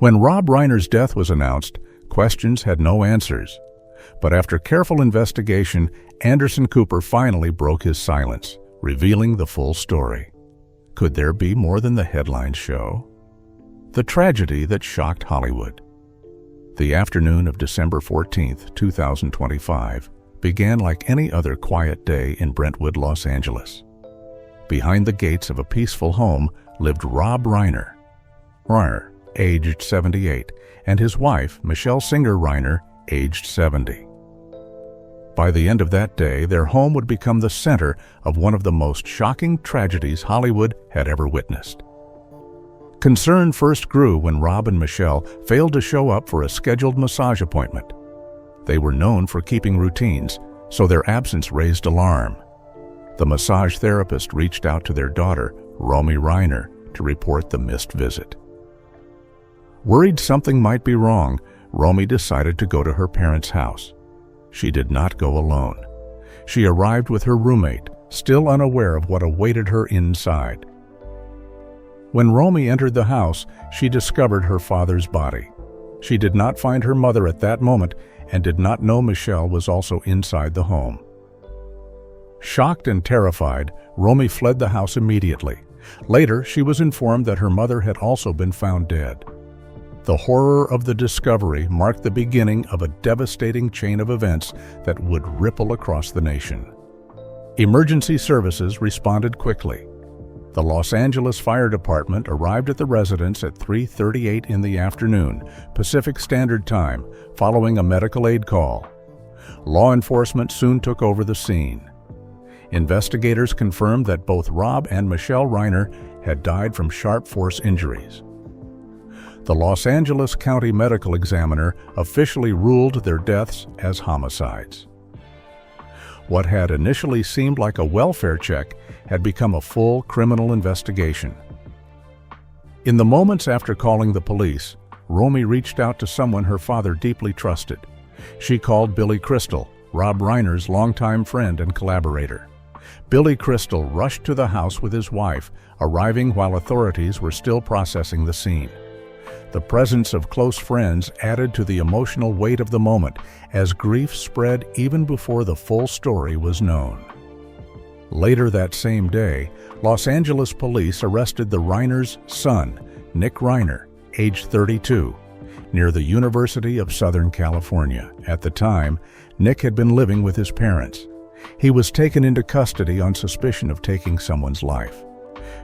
When Rob Reiner's death was announced, questions had no answers. But after careful investigation, Anderson Cooper finally broke his silence, revealing the full story. Could there be more than the headlines show? The tragedy that shocked Hollywood. The afternoon of December 14, 2025, began like any other quiet day in Brentwood, Los Angeles. Behind the gates of a peaceful home lived Rob Reiner. Reiner, aged 78, and his wife, Michelle Singer Reiner, aged 70. By the end of that day, their home would become the center of one of the most shocking tragedies Hollywood had ever witnessed. Concern first grew when Rob and Michelle failed to show up for a scheduled massage appointment. They were known for keeping routines, so their absence raised alarm. The massage therapist reached out to their daughter, Romy Reiner, to report the missed visit. Worried something might be wrong, Romy decided to go to her parents' house. She did not go alone. She arrived with her roommate, still unaware of what awaited her inside. When Romy entered the house, she discovered her father's body. She did not find her mother at that moment and did not know Michelle was also inside the home. Shocked and terrified, Romy fled the house immediately. Later, she was informed that her mother had also been found dead. The horror of the discovery marked the beginning of a devastating chain of events that would ripple across the nation. Emergency services responded quickly. The Los Angeles Fire Department arrived at the residence at 3:38 in the afternoon, Pacific Standard Time, following a medical aid call. Law enforcement soon took over the scene. Investigators confirmed that both Rob and Michelle Reiner had died from sharp force injuries. The Los Angeles County Medical Examiner officially ruled their deaths as homicides. What had initially seemed like a welfare check had become a full criminal investigation. In the moments after calling the police, Romy reached out to someone her father deeply trusted. She called Billy Crystal, Rob Reiner's longtime friend and collaborator. Billy Crystal rushed to the house with his wife, arriving while authorities were still processing the scene. The presence of close friends added to the emotional weight of the moment as grief spread even before the full story was known. Later that same day, Los Angeles police arrested the Reiner's son, Nick Reiner, age 32, near the University of Southern California. At the time, Nick had been living with his parents. He was taken into custody on suspicion of taking someone's life.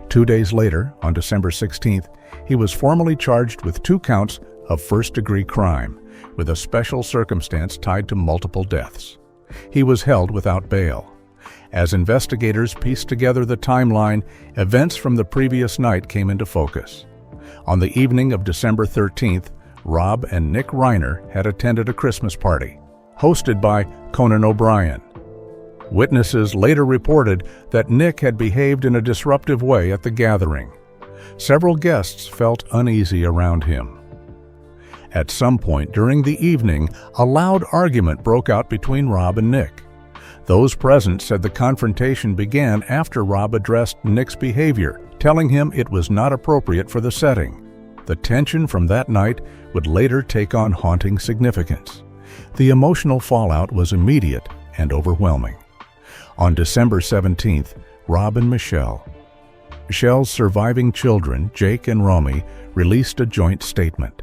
2 days later, on December 16th, he was formally charged with 2 counts of first-degree crime, with a special circumstance tied to multiple deaths. He was held without bail. As investigators pieced together the timeline, events from the previous night came into focus. On the evening of December 13th, Rob and Nick Reiner had attended a Christmas party, hosted by Conan O'Brien. Witnesses later reported that Nick had behaved in a disruptive way at the gathering. Several guests felt uneasy around him. At some point during the evening, a loud argument broke out between Rob and Nick. Those present said the confrontation began after Rob addressed Nick's behavior, telling him it was not appropriate for the setting. The tension from that night would later take on haunting significance. The emotional fallout was immediate and overwhelming. On December 17th, Rob and Michelle's surviving children, Jake and Romy, released a joint statement.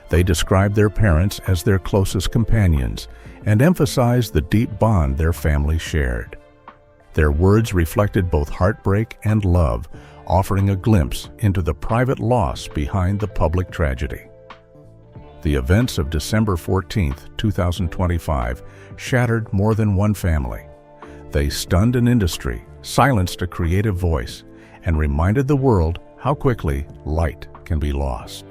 They described their parents as their closest companions and emphasized the deep bond their family shared. Their words reflected both heartbreak and love, offering a glimpse into the private loss behind the public tragedy. The events of December 14th, 2025, shattered more than one family. They stunned an industry, silenced a creative voice, and reminded the world how quickly light can be lost.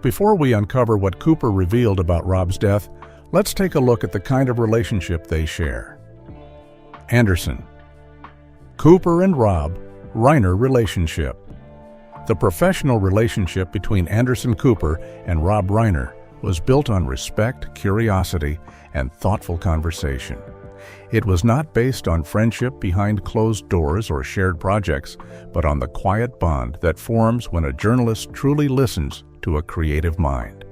Before we uncover what Cooper revealed about Rob's death, let's take a look at the kind of relationship they share. Anderson. Cooper and Rob Reiner relationship. The professional relationship between Anderson Cooper and Rob Reiner was built on respect, curiosity, and thoughtful conversation. It was not based on friendship behind closed doors or shared projects, but on the quiet bond that forms when a journalist truly listens to a creative mind.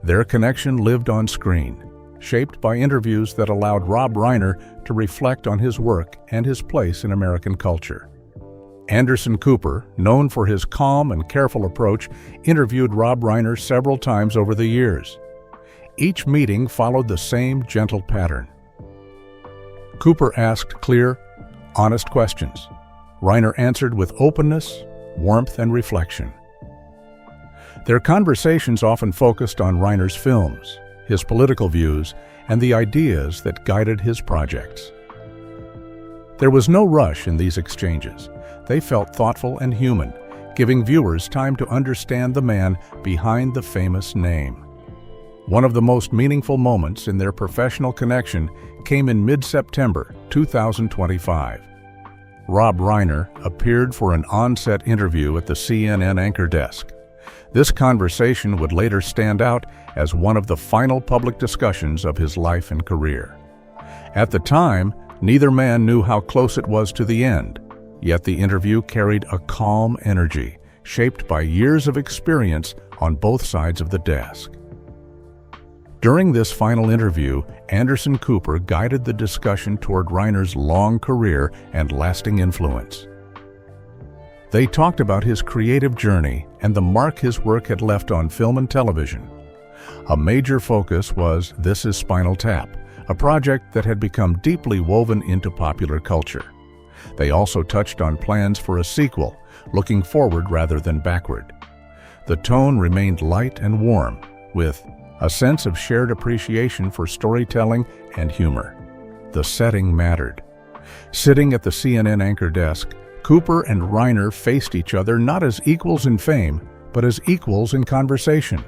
Their connection lived on screen, shaped by interviews that allowed Rob Reiner to reflect on his work and his place in American culture. Anderson Cooper, known for his calm and careful approach, interviewed Rob Reiner several times over the years. Each meeting followed the same gentle pattern. Cooper asked clear, honest questions. Reiner answered with openness, warmth, and reflection. Their conversations often focused on Reiner's films, his political views, and the ideas that guided his projects. There was no rush in these exchanges. They felt thoughtful and human, giving viewers time to understand the man behind the famous name. One of the most meaningful moments in their professional connection came in mid-September 2025. Rob Reiner appeared for an on-set interview at the CNN anchor desk. This conversation would later stand out as one of the final public discussions of his life and career. At the time, neither man knew how close it was to the end, yet the interview carried a calm energy, shaped by years of experience on both sides of the desk. During this final interview, Anderson Cooper guided the discussion toward Reiner's long career and lasting influence. They talked about his creative journey and the mark his work had left on film and television. A major focus was This Is Spinal Tap, a project that had become deeply woven into popular culture. They also touched on plans for a sequel, looking forward rather than backward. The tone remained light and warm, with a sense of shared appreciation for storytelling and humor. The setting mattered. Sitting at the CNN anchor desk, Cooper and Reiner faced each other not as equals in fame, but as equals in conversation.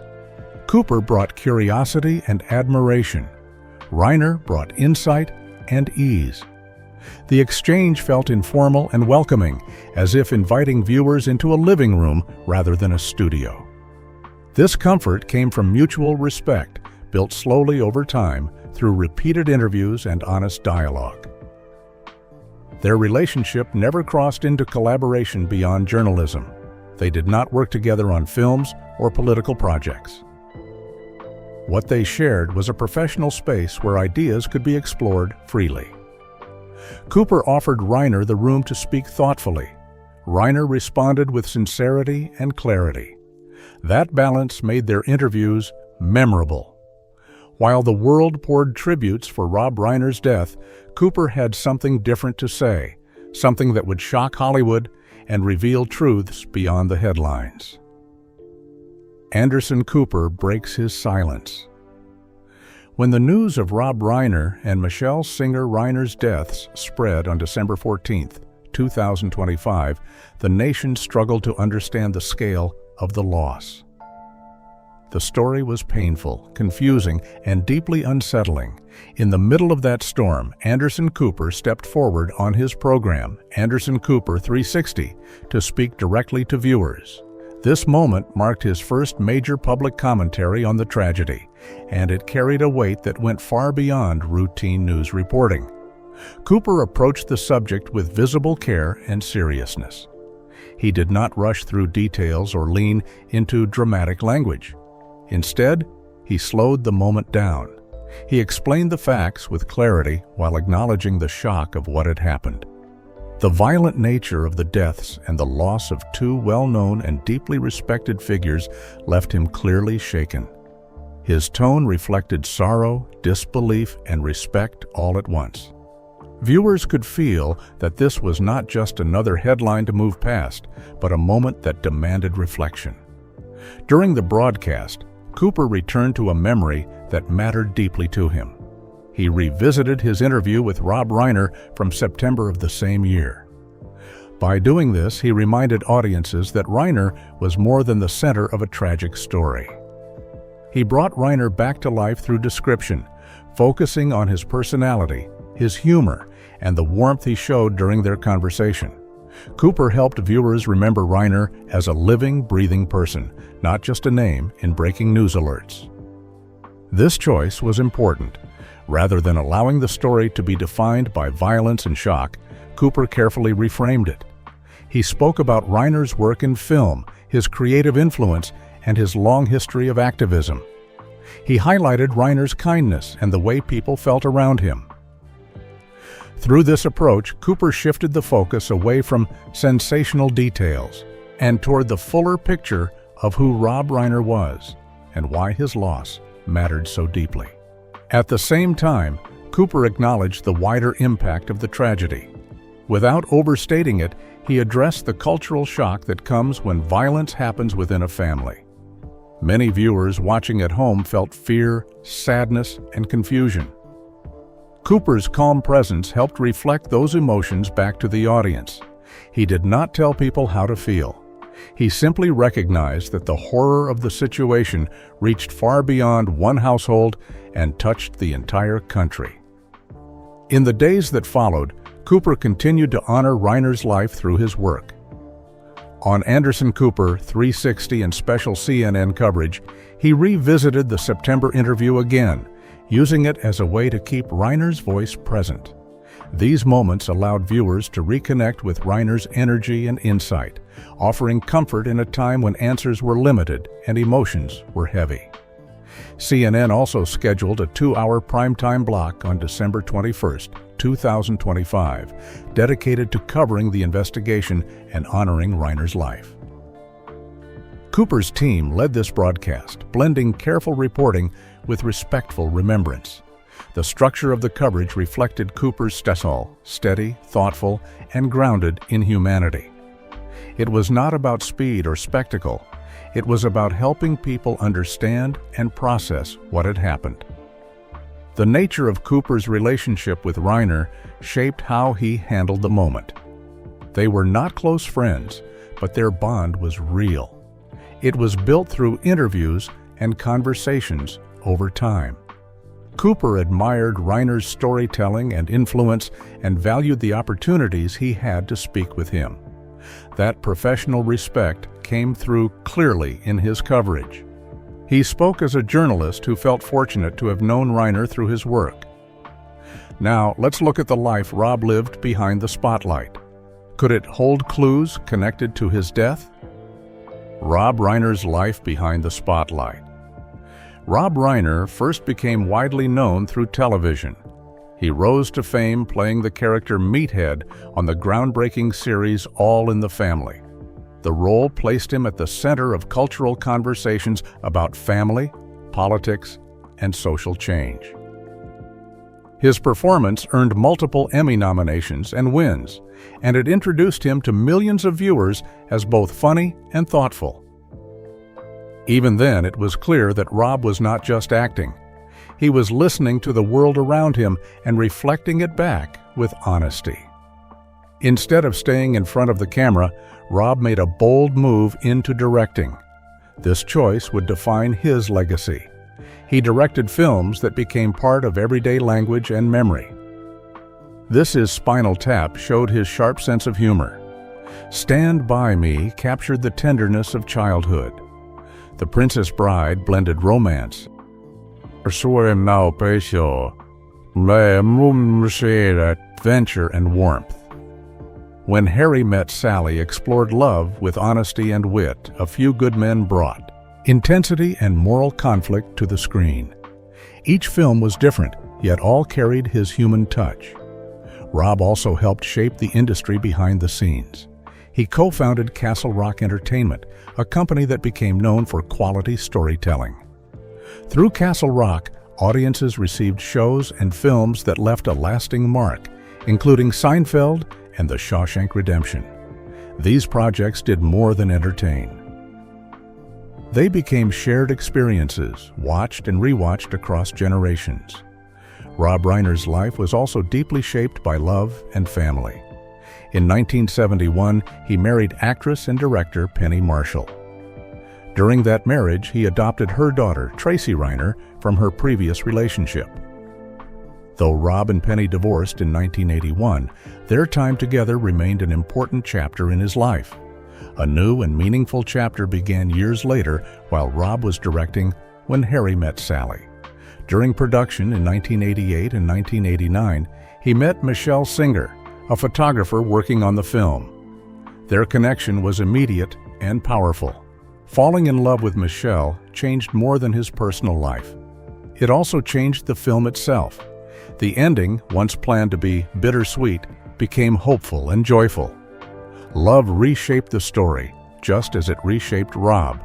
Cooper brought curiosity and admiration. Reiner brought insight and ease. The exchange felt informal and welcoming, as if inviting viewers into a living room rather than a studio. This comfort came from mutual respect, built slowly over time through repeated interviews and honest dialogue. Their relationship never crossed into collaboration beyond journalism. They did not work together on films or political projects. What they shared was a professional space where ideas could be explored freely. Cooper offered Reiner the room to speak thoughtfully. Reiner responded with sincerity and clarity. That balance made their interviews memorable. While the world poured tributes for Rob Reiner's death, Cooper had something different to say, something that would shock Hollywood and reveal truths beyond the headlines. Anderson Cooper breaks his silence. When the news of Rob Reiner and Michelle Singer Reiner's deaths spread on December 14, 2025, the nation struggled to understand the scale of the loss. The story was painful, confusing, and deeply unsettling. In the middle of that storm, Anderson Cooper stepped forward on his program, Anderson Cooper 360, to speak directly to viewers. This moment marked his first major public commentary on the tragedy, and it carried a weight that went far beyond routine news reporting. Cooper approached the subject with visible care and seriousness. He did not rush through details or lean into dramatic language. Instead, he slowed the moment down. He explained the facts with clarity while acknowledging the shock of what had happened. The violent nature of the deaths and the loss of two well-known and deeply respected figures left him clearly shaken. His tone reflected sorrow, disbelief, and respect all at once. Viewers could feel that this was not just another headline to move past, but a moment that demanded reflection. During the broadcast, Cooper returned to a memory that mattered deeply to him. He revisited his interview with Rob Reiner from September of the same year. By doing this, he reminded audiences that Reiner was more than the center of a tragic story. He brought Reiner back to life through description, focusing on his personality, his humor, and the warmth he showed during their conversation. Cooper helped viewers remember Reiner as a living, breathing person, not just a name in breaking news alerts. This choice was important. Rather than allowing the story to be defined by violence and shock, Cooper carefully reframed it. He spoke about Reiner's work in film, his creative influence, and his long history of activism. He highlighted Reiner's kindness and the way people felt around him. Through this approach, Cooper shifted the focus away from sensational details and toward the fuller picture of who Rob Reiner was and why his loss mattered so deeply. At the same time, Cooper acknowledged the wider impact of the tragedy. Without overstating it, he addressed the cultural shock that comes when violence happens within a family. Many viewers watching at home felt fear, sadness, and confusion. Cooper's calm presence helped reflect those emotions back to the audience. He did not tell people how to feel. He simply recognized that the horror of the situation reached far beyond one household and touched the entire country. In the days that followed, Cooper continued to honor Reiner's life through his work. On Anderson Cooper 360 and special CNN coverage, he revisited the September interview again, using it as a way to keep Reiner's voice present. These moments allowed viewers to reconnect with Reiner's energy and insight, offering comfort in a time when answers were limited and emotions were heavy. CNN also scheduled a 2-hour primetime block on December 21, 2025, dedicated to covering the investigation and honoring Reiner's life. Cooper's team led this broadcast, blending careful reporting with respectful remembrance. The structure of the coverage reflected Cooper's style, steady, thoughtful, and grounded in humanity. It was not about speed or spectacle. It was about helping people understand and process what had happened. The nature of Cooper's relationship with Reiner shaped how he handled the moment. They were not close friends, but their bond was real. It was built through interviews and conversations over time. Cooper admired Reiner's storytelling and influence and valued the opportunities he had to speak with him. That professional respect came through clearly in his coverage. He spoke as a journalist who felt fortunate to have known Reiner through his work. Now, let's look at the life Rob lived behind the spotlight. Could it hold clues connected to his death? Rob Reiner's life behind the spotlight. Rob Reiner first became widely known through television. He rose to fame playing the character Meathead on the groundbreaking series All in the Family. The role placed him at the center of cultural conversations about family, politics, and social change. His performance earned multiple Emmy nominations and wins, and it introduced him to millions of viewers as both funny and thoughtful. Even then, it was clear that Rob was not just acting. He was listening to the world around him and reflecting it back with honesty. Instead of staying in front of the camera, Rob made a bold move into directing. This choice would define his legacy. He directed films that became part of everyday language and memory. This Is Spinal Tap showed his sharp sense of humor. Stand By Me captured the tenderness of childhood. The Princess Bride blended romance, adventure, and warmth. When Harry Met Sally explored love with honesty and wit, A Few Good Men brought intensity and moral conflict to the screen. Each film was different, yet all carried his human touch. Rob also helped shape the industry behind the scenes. He co-founded Castle Rock Entertainment, a company that became known for quality storytelling. Through Castle Rock, audiences received shows and films that left a lasting mark, including Seinfeld and The Shawshank Redemption. These projects did more than entertain. They became shared experiences, watched and rewatched across generations. Rob Reiner's life was also deeply shaped by love and family. In 1971, he married actress and director Penny Marshall. During that marriage, he adopted her daughter, Tracy Reiner, from her previous relationship. Though Rob and Penny divorced in 1981, their time together remained an important chapter in his life. A new and meaningful chapter began years later while Rob was directing When Harry Met Sally. During production in 1988 and 1989, he met Michelle Singer, a photographer working on the film. Their connection was immediate and powerful. Falling in love with Michelle changed more than his personal life. It also changed the film itself. The ending, once planned to be bittersweet, became hopeful and joyful. Love reshaped the story, just as it reshaped Rob.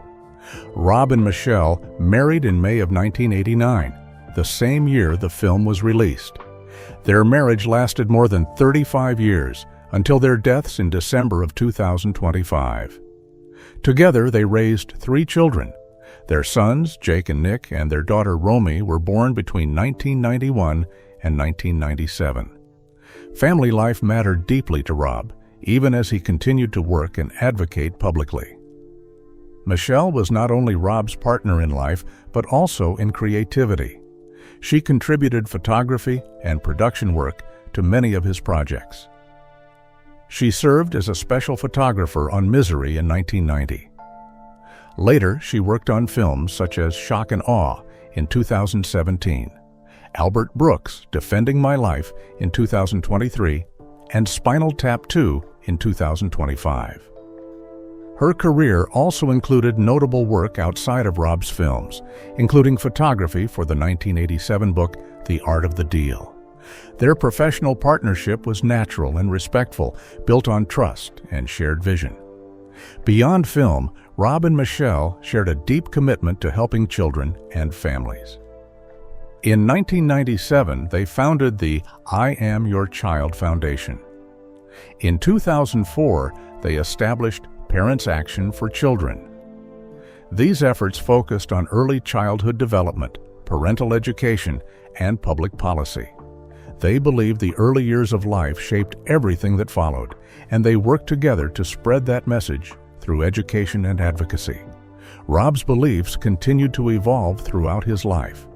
Rob and Michelle married in May of 1989, the same year the film was released. Their marriage lasted more than 35 years, until their deaths in December of 2025. Together, they raised 3 children. Their sons, Jake and Nick, and their daughter Romy were born between 1991 and 1997. Family life mattered deeply to Rob, even as he continued to work and advocate publicly. Michelle was not only Rob's partner in life, but also in creativity. She contributed photography and production work to many of his projects. She served as a special photographer on Misery in 1990. Later, she worked on films such as Shock and Awe in 2017, Albert Brooks' Defending My Life in 2023, and Spinal Tap 2 in 2025. Her career also included notable work outside of Rob's films, including photography for the 1987 book The Art of the Deal. Their professional partnership was natural and respectful, built on trust and shared vision. Beyond film, Rob and Michelle shared a deep commitment to helping children and families. In 1997, they founded the I Am Your Child Foundation. In 2004, they established Parents Action for Children. These efforts focused on early childhood development, parental education, and public policy. They believed the early years of life shaped everything that followed, and they worked together to spread that message through education and advocacy. Rob's beliefs continued to evolve throughout his life.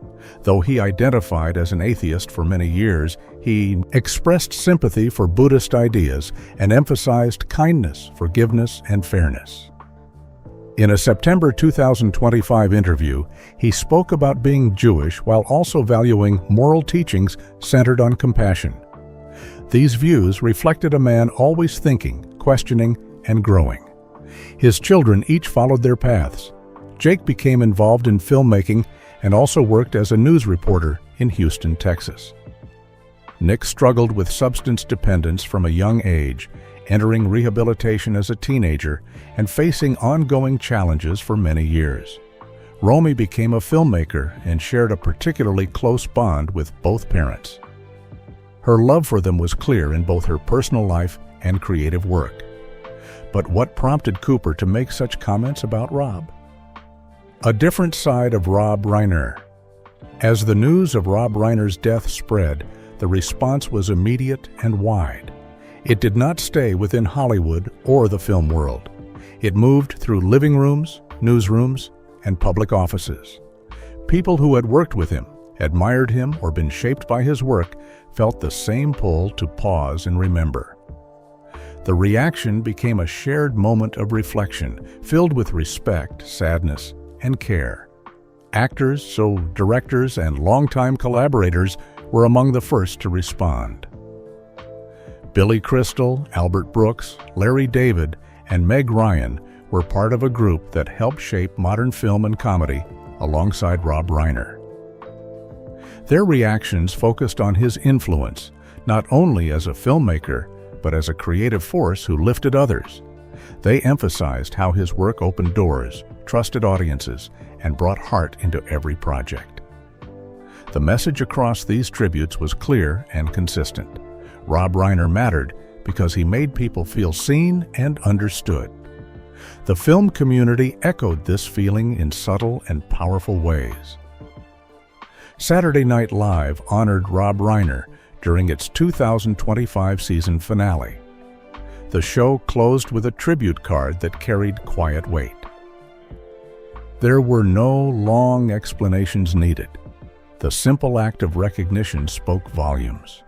Though he identified as an atheist for many years, he expressed sympathy for Buddhist ideas and emphasized kindness, forgiveness, and fairness. In a September 2025 interview, he spoke about being Jewish while also valuing moral teachings centered on compassion. These views reflected a man always thinking, questioning, and growing. His children each followed their paths. Jake became involved in filmmaking and also worked as a news reporter in Houston, Texas. Nick struggled with substance dependence from a young age, entering rehabilitation as a teenager and facing ongoing challenges for many years. Romy became a filmmaker and shared a particularly close bond with both parents. Her love for them was clear in both her personal life and creative work. But what prompted Cooper to make such comments about Rob? A different side of Rob Reiner. As the news of Rob Reiner's death spread, the response was immediate and wide. It did not stay within Hollywood or the film world. It moved through living rooms, newsrooms, and public offices. People who had worked with him, admired him, or been shaped by his work felt the same pull to pause and remember. The reaction became a shared moment of reflection, filled with respect, sadness, and care. Actors, directors, and longtime collaborators were among the first to respond. Billy Crystal, Albert Brooks, Larry David, and Meg Ryan were part of a group that helped shape modern film and comedy alongside Rob Reiner. Their reactions focused on his influence, not only as a filmmaker, but as a creative force who lifted others. They emphasized how his work opened doors, trusted audiences, and brought heart into every project. The message across these tributes was clear and consistent. Rob Reiner mattered because he made people feel seen and understood. The film community echoed this feeling in subtle and powerful ways. Saturday Night Live honored Rob Reiner during its 2025 season finale. The show closed with a tribute card that carried quiet weight. There were no long explanations needed. The simple act of recognition spoke volumes.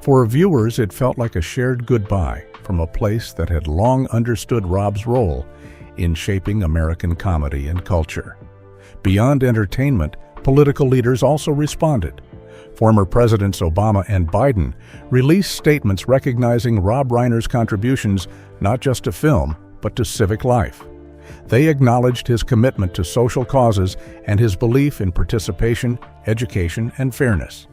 For viewers, it felt like a shared goodbye from a place that had long understood Rob's role in shaping American comedy and culture. Beyond entertainment, political leaders also responded. Former Presidents Obama and Biden released statements recognizing Rob Reiner's contributions not just to film, but to civic life. They acknowledged his commitment to social causes and his belief in participation, education, and fairness.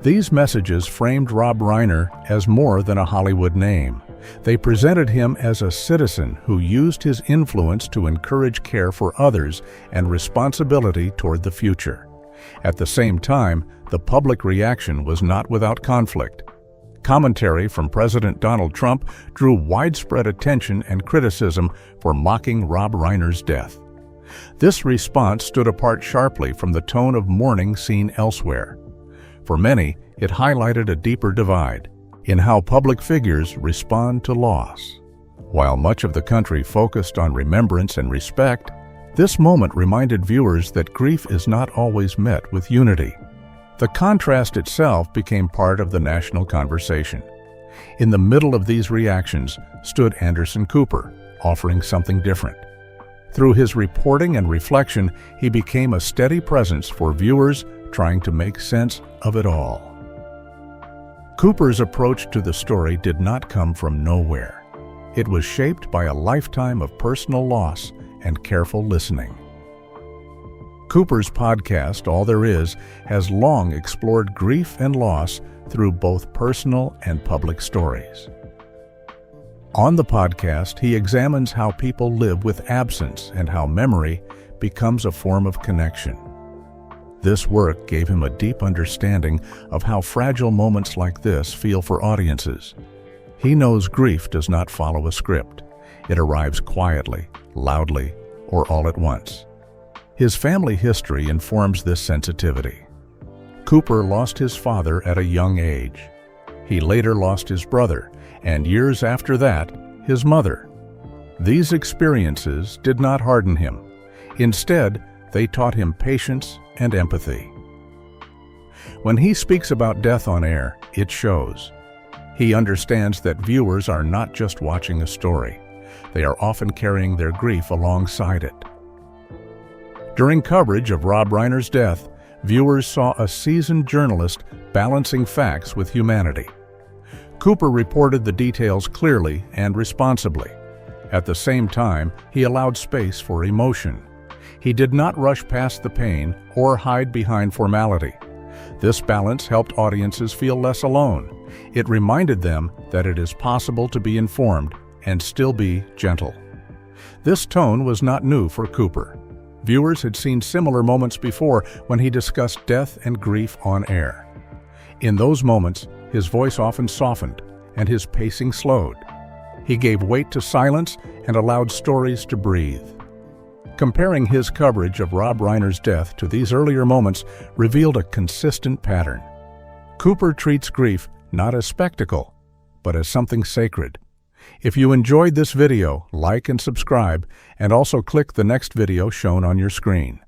These messages framed Rob Reiner as more than a Hollywood name. They presented him as a citizen who used his influence to encourage care for others and responsibility toward the future. At the same time, the public reaction was not without conflict. Commentary from President Donald Trump drew widespread attention and criticism for mocking Rob Reiner's death. This response stood apart sharply from the tone of mourning seen elsewhere. For many, it highlighted a deeper divide in how public figures respond to loss. While much of the country focused on remembrance and respect, this moment reminded viewers that grief is not always met with unity. The contrast itself became part of the national conversation. In the middle of these reactions stood Anderson Cooper, offering something different. Through his reporting and reflection, he became a steady presence for viewers trying to make sense of it all. Cooper's approach to the story did not come from nowhere. It was shaped by a lifetime of personal loss and careful listening. Cooper's podcast, All There Is, has long explored grief and loss through both personal and public stories. On the podcast, he examines how people live with absence and how memory becomes a form of connection. This work gave him a deep understanding of how fragile moments like this feel for audiences. He knows grief does not follow a script. It arrives quietly, loudly, or all at once. His family history informs this sensitivity. Cooper lost his father at a young age. He later lost his brother, and years after that, his mother. These experiences did not harden him. Instead, they taught him patience and empathy. When he speaks about death on air, it shows. He understands that viewers are not just watching a story. They are often carrying their grief alongside it. During coverage of Rob Reiner's death, viewers saw a seasoned journalist balancing facts with humanity. Cooper reported the details clearly and responsibly. At the same time, he allowed space for emotion. He did not rush past the pain or hide behind formality. This balance helped audiences feel less alone. It reminded them that it is possible to be informed and still be gentle. This tone was not new for Cooper. Viewers had seen similar moments before when he discussed death and grief on air. In those moments, his voice often softened and his pacing slowed. He gave weight to silence and allowed stories to breathe. Comparing his coverage of Rob Reiner's death to these earlier moments revealed a consistent pattern. Cooper treats grief not as spectacle, but as something sacred. If you enjoyed this video, like and subscribe, and also click the next video shown on your screen.